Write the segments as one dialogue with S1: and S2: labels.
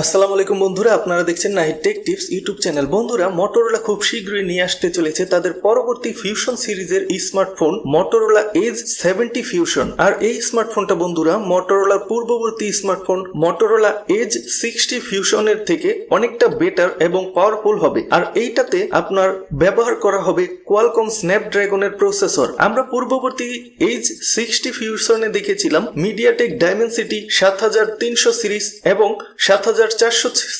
S1: আসসালামু আলাইকুম বন্ধুরা, আপনারা দেখছেন Nahid take tips YouTube channel. বন্ধুরা, মটোরোলা খুব শীঘ্রই নিয়ে আসতে চলেছে তাদের পরবর্তী ফিউশন সিরিজের স্মার্টফোন মটোরোলা এজ 70 ফিউশন। আর এই স্মার্টফোনটা বন্ধুরা মটোরোলার পূর্ববর্তী স্মার্টফোন মটোরোলা এজ 60 ফিউশনের থেকে অনেকটা বেটার এবং পাওয়ারফুল হবে। আর এইটাতে আপনার ব্যবহার করা হবে কোয়ালকম স্ন্যাপড্রাগনের প্রসেসর। আমরা পূর্ববর্তী এজ 60 ফিউশনে দেখেছিলাম মিডিয়াটেক ডাইমেনসিটি 7300 সিরিজ এবং 7400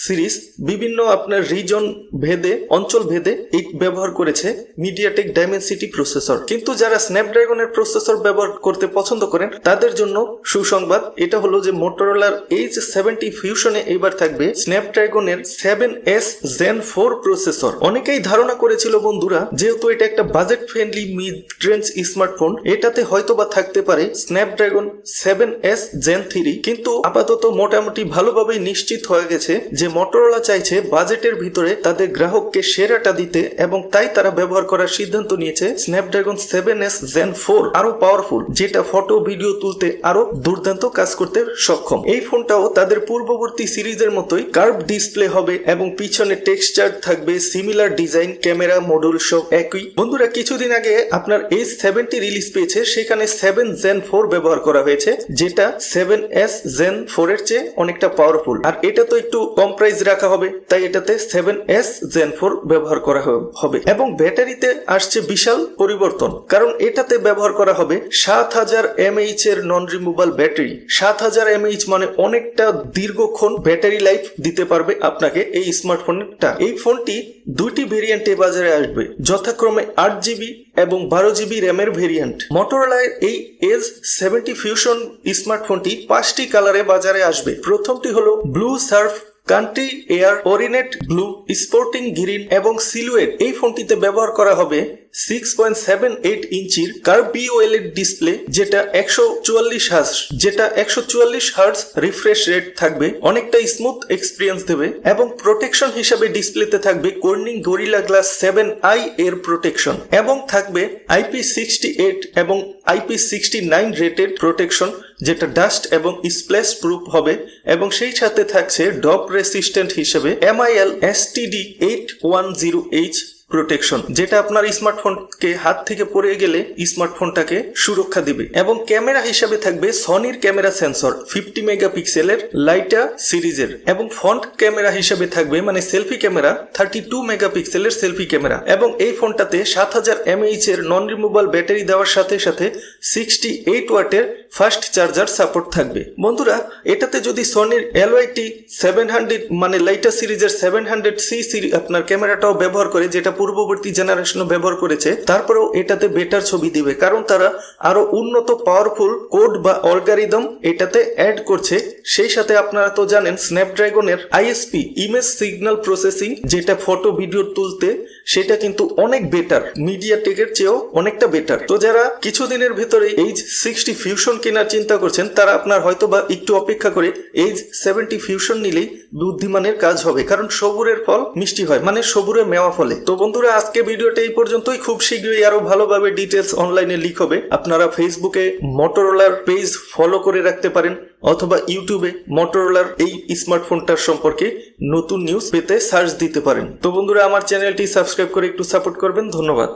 S1: সিরিজ বিভিন্ন আপনার রিজন ভেদে অঞ্চল ভেদে এই ব্যবহার করেছে মিডিয়াটেক ডাইমেনসিটি প্রসেসর। কিন্তু যারা স্ন্যাপড্রাগনের প্রসেসর ব্যবহার করতে পছন্দ করেন তাদের জন্য সুসংবাদ, এটা হলো যে মোটরোলার এইচ 70 ফিউশনে এবার থাকবে স্ন্যাপড্রাগনের 7S Gen 4 প্রসেসর। অনেকেই ধারণা করেছিল বন্ধুরা, যেহেতু এটা একটা budget friendly mid range smartphone, এটাতে হয়তোবা থাকতে পারে স্ন্যাপড্রাগন 7S Gen 3, কিন্তু আপাতত মোটামুটি ভালোভাবেই নিশ্চিত হয়ে গেছে যে মটোরোলা চাইছে বাজেটের ভিতরে তাদের গ্রাহককে সেরাটা দিতে এবং তাই তারা ব্যবহার করার সিদ্ধান্ত নিয়েছে স্ন্যাপড্রাগন 7S Gen 4 আরো পাওয়ারফুল, যেটা ফটো ভিডিও তুলতে আরো দুর্দান্ত কাজ করতে সক্ষম। এই ফোনটাও তাদের পূর্ববর্তী সিরিজের মতোই কার্ভ ডিসপ্লে হবে এবং পিছনে টেক্সচার থাকবে সিমিলার ডিজাইন, ক্যামেরা মডিউল সব একই। বন্ধুরা, কিছুদিন আগে আপনার এজ 70 রিলিজ পেয়েছে, সেখানে 7 Gen 4 ব্যবহার করা হয়েছে, যেটা 7S Gen 4 এর চেয়ে অনেকটা পাওয়ারফুল। আর এটা তো একটু কম প্রাইস রাখা হবে, তাই এটাতে 7S Gen 4 ব্যবহার করা হবে। এবং ব্যাটারিতে আসছে বিশাল পরিবর্তন, কারণ এটাতে ব্যবহার করা হবে 7000 mAh এর নন রিমুভাল ব্যাটারি। 7000 mAh মানে অনেকটা দীর্ঘক্ষণ ব্যাটারি লাইফ দিতে পারবে আপনাকে এই স্মার্টফোনটা। এই ফোনটি দুইটি ভেরিয়েন্টে বাজারে আসবে, যথাক্রমে 8GB এবং 12GB র্যামের ভেরিয়েন্ট। মটোরোলার এই এজ 70 ফিউশন স্মার্টফোনটি 5টি কালারে বাজারে আসবে। প্রথমটি হলো blue surf, country air, ornate blue, sporting green এবং সিলুয়েট। এই ফোনটিতে ব্যবহার করা হবে 6.78 ইঞ্চির কার্ভ OLED ডিসপ্লে, যেটা 144 হার্টজ রিফ্রেশ রেট থাকবে, অনেকটা স্মুথ এক্সপিরিয়েন্স দেবে। এবং প্রোটেকশন হিসাবে ডিসপ্লেতে থাকবে কর্নিং গরিলা গ্লাস 7i এর প্রোটেকশন এবং থাকবে IP68 এবং IP69 রেটেড প্রোটেকশন, যেটা ডাস্ট এবং স্প্ল্যাশ প্রুফ হবে। এবং সেই সাথে থাকছে ডপ রেসিস্ট্যান্ট হিসেবে MIL STD810H প্রোটেকশন, যেটা আপনার স্মার্টফোনকে হাত থেকে পড়ে গেলে স্মার্টফোনটাকে সুরক্ষা দিবে। এবং ক্যামেরা হিসাবে থাকবে সনির ক্যামেরা সেন্সর 50 মেগাপিক্সেলের লাইটা সিরিজের, এবং ফ্রন্ট ক্যামেরা হিসাবে থাকবে মানে সেলফি ক্যামেরা 32 মেগাপিক্সেলের সেলফি ক্যামেরা। এবং এই ফোনটাতে 7000 mAh এর নন রিমুভাল ব্যাটারি দেওয়ার সাথে সাথে 68 ওয়াটের ফাস্ট চার্জার সাপোর্ট থাকবে। বন্ধুরা, এটাতে যদি সনির LYT 700 মানে লাইটা সিরিজের 700C আপনার ক্যামেরাটাও ব্যবহার করে, যেটা পূর্ববর্তী জেনারেশনও ব্যবহার করেছে, তারপরেও এটাতে বেটার ছবি দিবে, কারণ তারা আরো উন্নত পাওয়ারফুল কোড বা অ্যালগরিদম এটাতে অ্যাড করছে। সেই সাথে আপনারা তো জানেন স্ন্যাপড্রাগনের ISP ইমেজ সিগন্যাল প্রসেসিং, যেটা ফটো ভিডিও তুলতে সেটা কিন্তু অনেক বেটার, মিডিয়াটেকের চেয়েও অনেকটা বেটার। তো যারা কিছুদিনের ভিতরে এইচ 60 ফিউশন কেনার চিন্তা করছেন, তারা আপনার হয়তো বা একটু অপেক্ষা করে এইচ 70 ফিউশন নিলেই বুদ্ধিমানের কাজ হবে, কারণ সবুরের ফল মিষ্টি হয়, মানে সবুরে মেওয়া ফলে। তো বন্ধুরা, আজকে ভিডিওটা এই পর্যন্তই। খুব শীঘ্রই আরো ভালোভাবে ডিটেলস অনলাইনে লিক হবে। আপনারা ফেসবুকে মটোরোলার পেজ ফলো করে রাখতে পারেন, অথবা ইউটিউবে মটোরোলার এই স্মার্টফোনটার সম্পর্কে নতুন নিউজ পেতে সার্চ দিতে পারেন। তো বন্ধুরা, আমার চ্যানেলটি সাবস্ক্রাইব করে একটু সাপোর্ট করবেন। ধন্যবাদ।